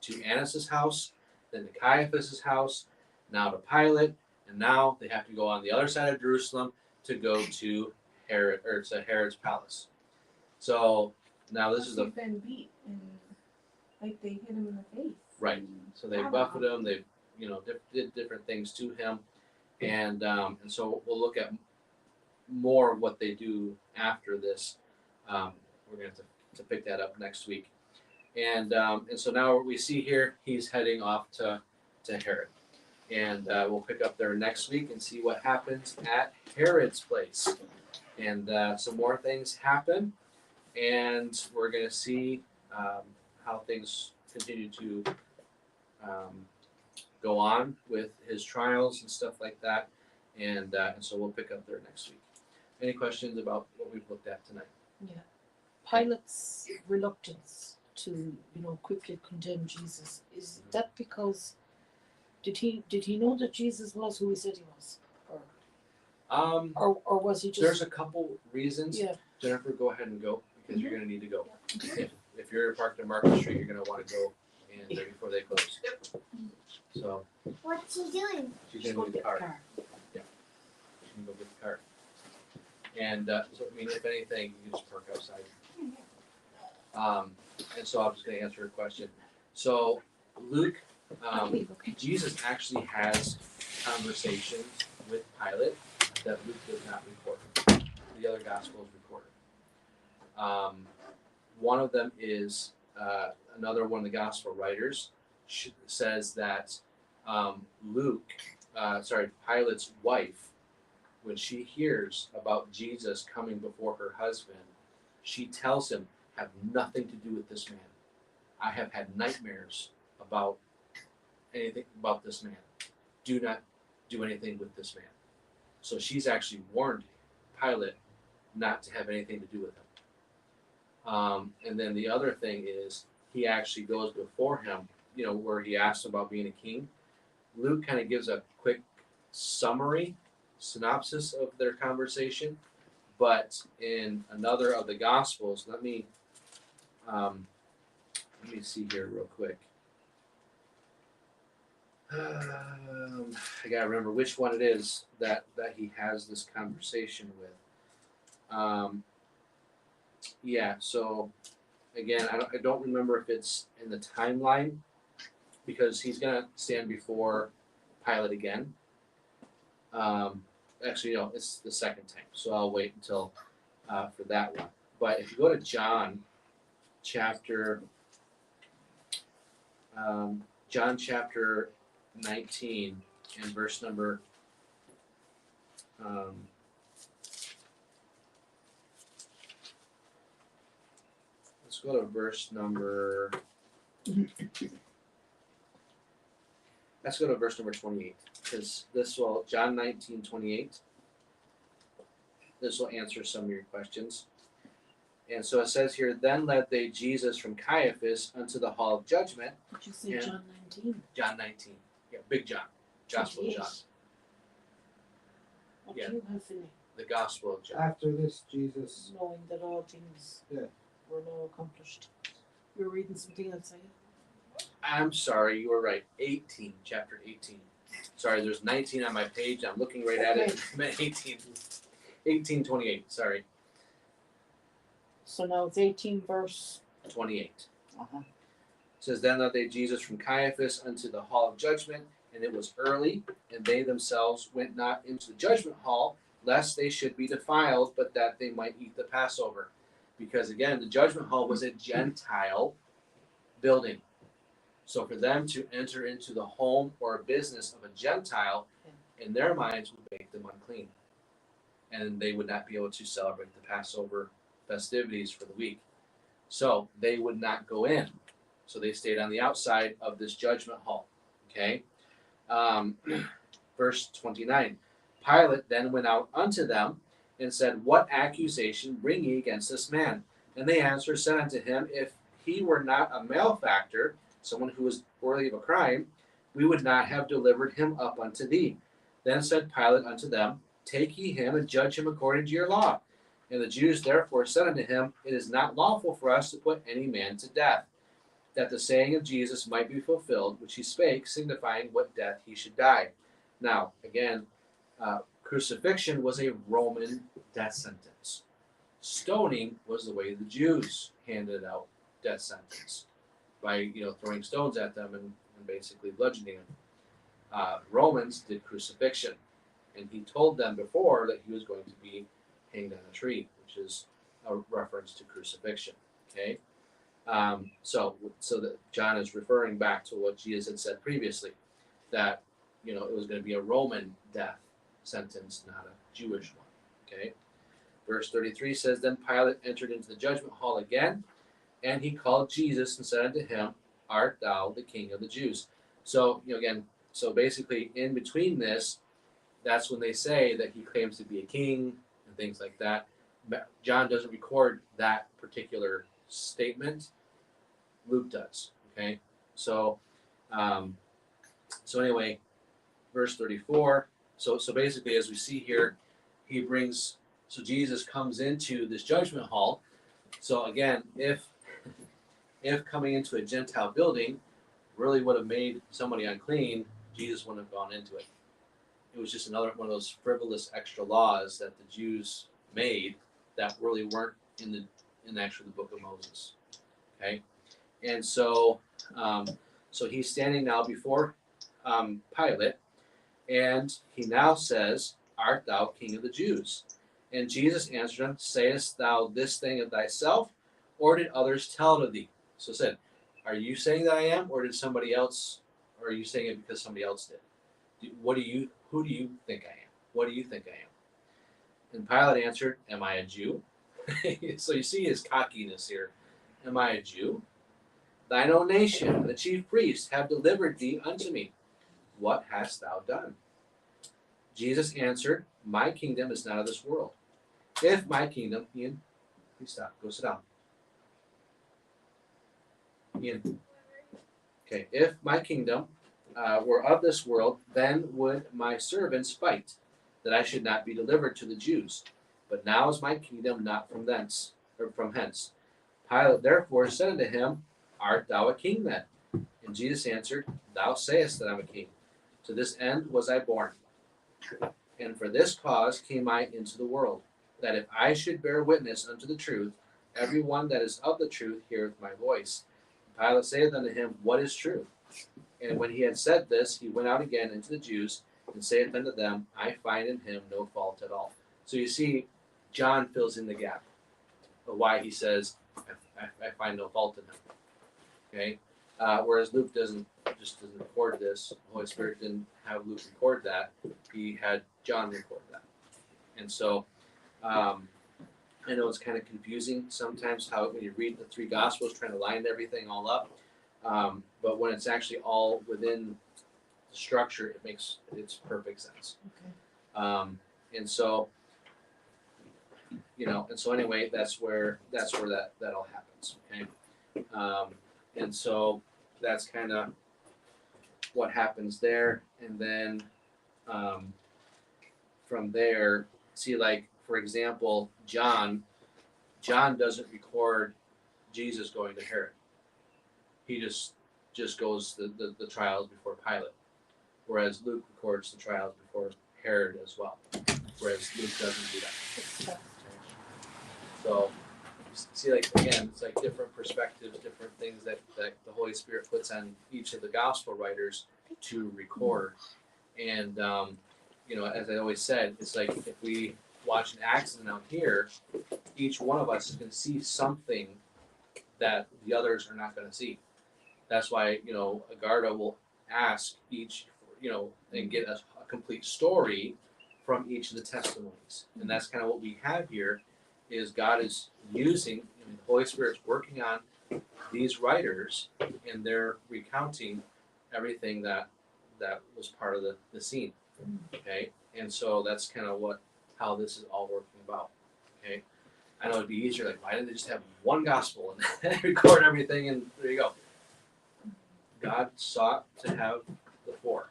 to Annas' house, then to Caiaphas' house, now to Pilate, and now they have to go on the other side of Jerusalem to go to Herod's palace. So now this is He's been beat and like they hit him in the face. right. So they buffeted him. They did different things to him, and so we'll look at more of what they do after this. We're going to pick that up next week, and so now we see here he's heading off to Herod, and we'll pick up there next week and see what happens at Herod's place, and some more things happen, and we're going to see how things continue to go on with his trials and stuff like that, and so we'll pick up there next week. Any questions about what we've looked at tonight? Yeah. Pilate's reluctance to, quickly condemn Jesus, is that because did he know that Jesus was who he said he was? Or was he just There's a couple reasons. Yeah. Jennifer, go ahead and go because you're going to need to go. If you're parked on Market Street, you're going to want to go and before they close. So What's he doing? she's Just going to go get the car. car. She's going to go get the car. And so if anything, you can just park outside. And so I'm just going to answer her question. So Luke, Jesus actually has conversations with Pilate that Luke does not record. The other Gospels recorded. One of them is another one of the Gospel writers says that Pilate's wife, when she hears about Jesus coming before her husband, she tells him, "Have nothing to do with this man. I have had nightmares about anything about this man. Do not do anything with this man." So she's actually warned Pilate not to have anything to do with him. And then the other thing is he actually goes before him, where he asks about being a king. Luke kind of gives a quick synopsis of their conversation, but in another of the Gospels, let me see here real quick. I gotta remember which one it is that he has this conversation with. Yeah, so again, I don't remember if it's in the timeline because he's gonna stand before Pilate again. Actually, no, it's the second time, so I'll wait until for that one. But if you go to John chapter 19 and verse number let's go to verse number 28 because this will John 19:28. This will answer some of your questions. And so it says here, then led they Jesus from Caiaphas unto the hall of judgment. Did you say Yeah. John 19? John 19. Yeah, Big John. Gospel of John. What Yeah. do you have in it? The Gospel of John. After this, Jesus. Knowing that all things Yeah. were now accomplished. You're reading something else, are you? I'm sorry, you were right. 18, chapter 18. Sorry, there's 19 on my page. I'm looking right at it. I meant 18. 18:28, sorry. So now it's 18 verse. 28. Uh-huh. It says, then led they Jesus from Caiaphas unto the hall of judgment, and it was early, and they themselves went not into the judgment hall, lest they should be defiled, but that they might eat the Passover. Because again, the judgment hall was a Gentile building. So for them to enter into the home or business of a Gentile, in their minds would make them unclean. And they would not be able to celebrate the Passover festivities for the week. So they would not go in. So they stayed on the outside of this judgment hall. Okay. Verse 29. Pilate then went out unto them and said, what accusation bring ye against this man? And they answered, said unto him, if he were not a malefactor, someone who was worthy of a crime, we would not have delivered him up unto thee. Then said Pilate unto them, take ye him and judge him according to your law. And the Jews therefore said unto him, it is not lawful for us to put any man to death, that the saying of Jesus might be fulfilled, which he spake, signifying what death he should die. Now, again, crucifixion was a Roman death sentence. Stoning was the way the Jews handed out death sentence, by throwing stones at them and basically bludgeoning them. Romans did crucifixion, and he told them before that he was going to be hanged on a tree, which is a reference to crucifixion. Okay, so that John is referring back to what Jesus had said previously, that it was going to be a Roman death sentence, not a Jewish one. Okay, verse 33 says, then Pilate entered into the judgment hall again, and he called Jesus and said unto him, art thou the king of the Jews? So so basically in between this, that's when they say that he claims to be a king and things like that. John doesn't record that particular statement. Luke does. Okay, so anyway, verse 34. So basically, as we see here, so Jesus comes into this judgment hall. So again, if coming into a Gentile building really would have made somebody unclean, Jesus wouldn't have gone into it. It was just another one of those frivolous extra laws that the Jews made that really weren't in actually the book of Moses. Okay, and so he's standing now before Pilate, and he now says, art thou king of the Jews? And Jesus answered him, sayest thou this thing of thyself, or did others tell it of thee? So it said, are you saying that I am, or did somebody else, or are you saying it because somebody else did? Who do you think I am? What do you think I am? And Pilate answered, am I a Jew? So you see his cockiness here. Am I a Jew? Thine own nation and the chief priests have delivered thee unto me. What hast thou done? Jesus answered, my kingdom is not of this world. If my kingdom, Ian, please stop, go sit down. Ian. Okay, if my kingdom were of this world, then would my servants fight, that I should not be delivered to the Jews. But now is my kingdom not from thence, or from hence. Pilate therefore said unto him, art thou a king then? And Jesus answered, thou sayest that I'm a king. To this end was I born, and for this cause came I into the world, that if I should bear witness unto the truth, every one that is of the truth heareth my voice. Pilate saith unto him, What is truth? And when he had said this, he went out again into the Jews, and saith unto them, I find in him no fault at all. So you see, John fills in the gap of why he says, I find no fault in him. Okay? Whereas Luke doesn't record this. The Holy Spirit didn't have Luke record that. He had John record that. And so I know it's kind of confusing sometimes how when you read the three Gospels, trying to line everything all up. But when it's actually all within the structure, it's perfect sense. Okay. And so, anyway, that's where that all happens. Okay. And so that's kind of what happens there. And then from there, see, like, for example, John doesn't record Jesus going to Herod. He just goes the trials before Pilate. Whereas Luke records the trials before Herod as well. Whereas Luke doesn't do that. It's tough. So, see, like, again, it's like different perspectives, different things that the Holy Spirit puts on each of the gospel writers to record. And, as I always said, it's like if we watch an accident out here, each one of us is going to see something that the others are not going to see. That's why, Agarda will ask each, and get a complete story from each of the testimonies. And that's kind of what we have here is God is using, the Holy Spirit's working on these writers, and they're recounting everything that was part of the scene. Okay? And so that's kind of how this is all working about. Okay? I know it'd be easier, like, why didn't they just have one gospel and record everything and there you go. God sought to have the four,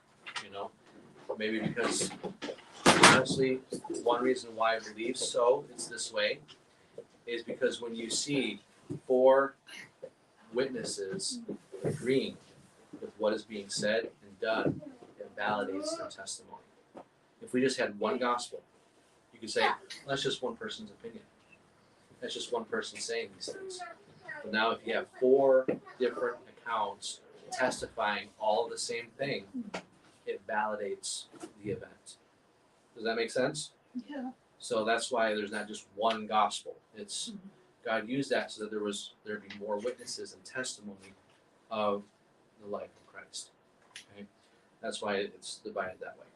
maybe because honestly, one reason why I believe it's this way is because when you see four witnesses agreeing with what is being said and done, it validates their testimony. If we just had one gospel, you could say, well, that's just one person's opinion. That's just one person saying these things. But now if you have four different accounts testifying all the same thing, it validates the event. Does that make sense? Yeah. So that's why there's not just one gospel. It's God used that so that there'd be more witnesses and testimony of the life of Christ. Okay, that's why it's divided that way.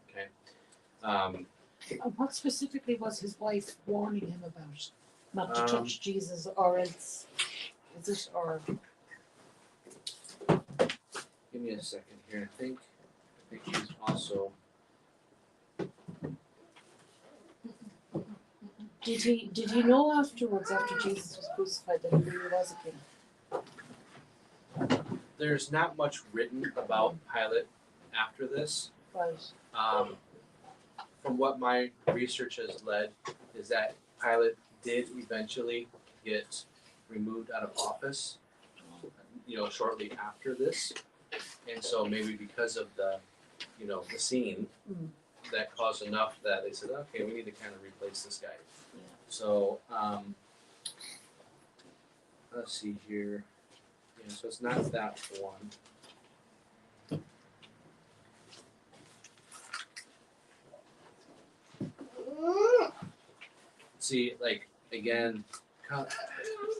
Okay. What specifically was his wife warning him about? Not to touch Jesus, or else is it or? Give me a second here. I think she's also. Did he know afterwards, after Jesus was crucified, that he really was a king? There's not much written about Pilate after this. Right. From what my research has led, is that Pilate did eventually get removed out of office, shortly after this. And so maybe because of the scene, that caused enough that they said, okay, we need to kind of replace this guy. Yeah. So, let's see here. Yeah, so it's not that one. See, like, again,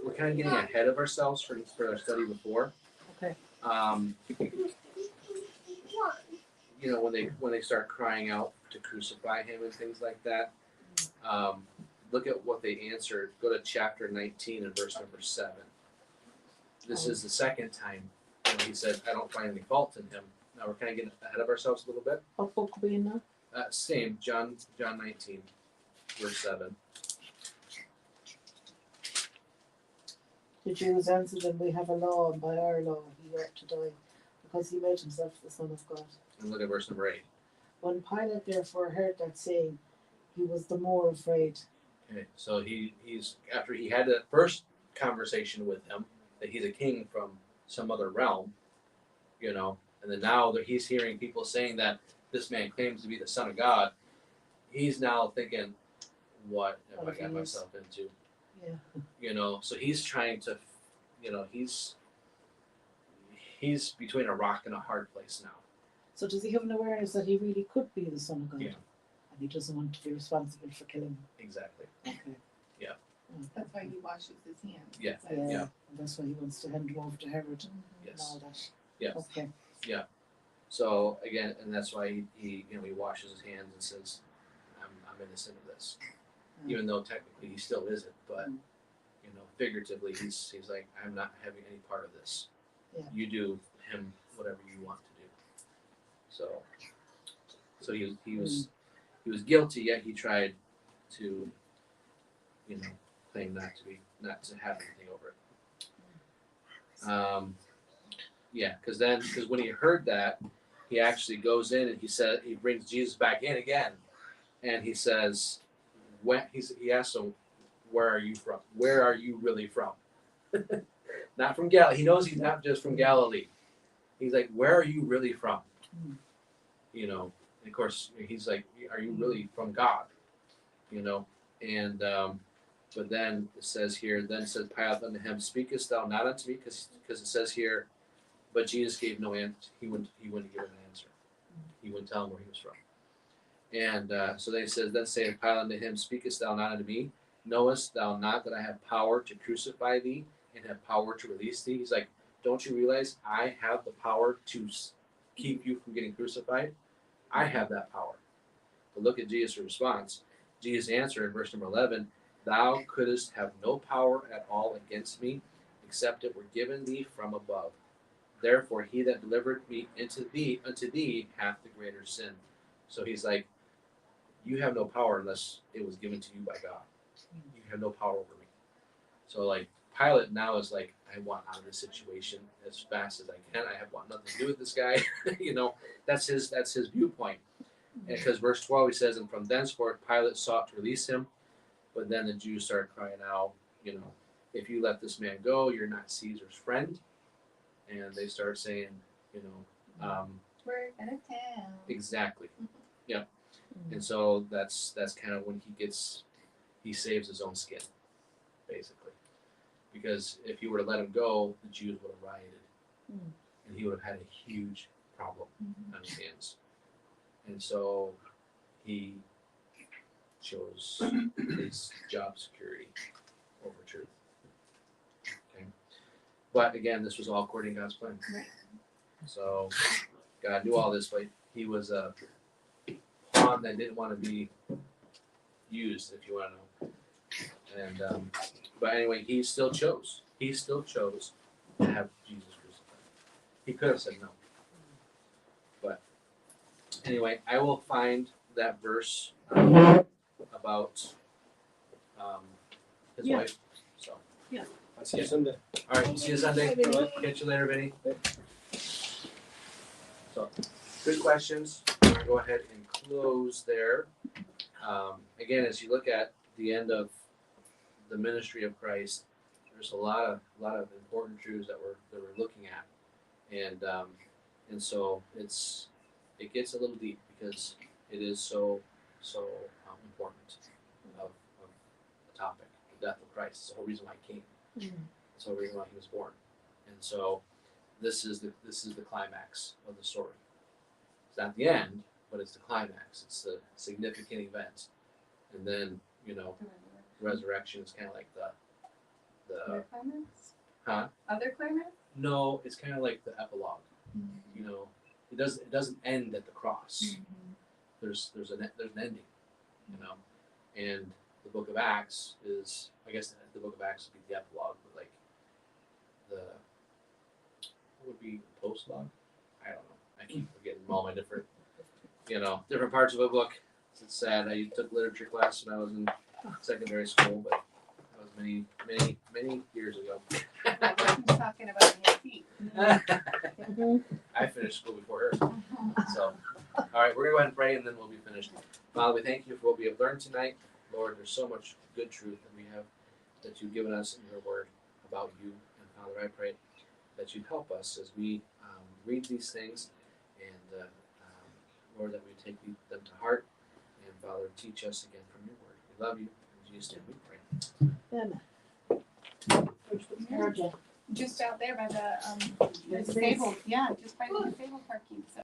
we're kind of getting ahead of ourselves for our study before. Okay. When they start crying out to crucify him and things like that, look at what they answered. Go to chapter 19 and verse number 7. This is the second time he said, I don't find any fault in him. Now we're kind of getting ahead of ourselves a little bit. What book are we in now? Same, John 19, verse 7. The Jews answered him, we have a law, and by our law he ought to die, because he made himself the Son of God. And look at verse number 8. When Pilate therefore heard that saying, he was the more afraid. Okay, so he's after he had that first conversation with him that he's a king from some other realm, and And then now that he's hearing people saying that this man claims to be the Son of God, he's now thinking, what have What I if got he is? myself into? Yeah. So he's trying to, he's between a rock and a hard place now. So does he have an awareness that he really could be the Son of God? Yeah. And he doesn't want to be responsible for killing him. Exactly. Okay. That's why he washes his hands. Yeah. Yeah. And that's why he wants to hand him over to Herod and Yes. all that. Yes. Okay. So again, and that's why he washes his hands and says, I'm innocent of this, even though technically he still isn't. But figuratively, he's like, I'm not having any part of this. Yeah. You do him whatever you want to do. So he was guilty, yet he tried to claim not to have anything over it. Because when he heard that, he actually goes in and he brings Jesus back in again, and he says, he asks him, where are you from? Where are you really from? Not from Galilee. He knows he's not just from Galilee. He's like, where are you really from? And of course, he's like, are you really from God? And but then it says here, then said Pilate unto him, speakest thou not unto me? Because it says here, but Jesus gave no answer. He wouldn't give him an answer. He wouldn't tell him where he was from. And so they said, then saith Pilate unto him, speakest thou not unto me? Knowest thou not that I have power to crucify thee and have power to release thee? He's like, don't you realize I have the power to keep you from getting crucified? I have that power. But look at Jesus' response. Jesus answered in verse number 11, thou couldst have no power at all against me, except it were given thee from above. Therefore he that delivered me unto thee hath the greater sin. So he's like, you have no power unless it was given to you by God. You have no power over me. So like Pilate now is like, I want out of this situation as fast as I can. I want nothing to do with this guy. That's his viewpoint. Because verse 12 he says, and from thenceforth Pilate sought to release him, but then the Jews started crying out, if you let this man go, you're not Caesar's friend. And they start saying, We're in a town. Exactly. Yeah. And so that's kind of when he saves his own skin, basically. Because if he were to let him go, the Jews would have rioted. And he would have had a huge problem on his hands. And so he chose his job security over truth. Okay. But again, this was all according to God's plan. Right. So God knew all this, but he was a pawn that didn't want to be used, if you want to know. And but anyway, he still chose to have Jesus crucified. He could have said no. But anyway, I will find that verse about his wife. So I'll see you Sunday. all right, see you Sunday. Catch you later, Vinny. So, good questions. I'm gonna go ahead and close there. Again, as you look at the end of the ministry of Christ, there's a lot of important truths that we're looking at, and so it gets a little deep because it is so important of the topic, the death of Christ. It's the whole reason why he came. It's the whole reason why he was born, and so this is the climax of the story. It's not the end, but it's the climax. It's the significant event, and then resurrection is kind of like the Other climax? Huh? Other climax? No, it's kind of like the epilogue. It doesn't end at the cross. There's an ending, and the Book of Acts is, I guess the Book of Acts would be the epilogue, but like what would be the postlogue? I don't know. I keep forgetting all my different parts of a book. It's sad. I took literature class when I was in secondary school, but that was many years ago. We're talking about your feet. I finished school before her. So, all right, we're going to go ahead and pray, and then we'll be finished. Father, we thank you for what we have learned tonight. Lord, there's so much good truth that you've given us in your word about you. And Father, I pray that you help us as we read these things and Lord, that we take them to heart, and Father, teach us again from your word. We love you. In Jesus' name we pray. Emma. Which was Paragon. Just out there by the disabled, yeah, just by the disabled parking, so.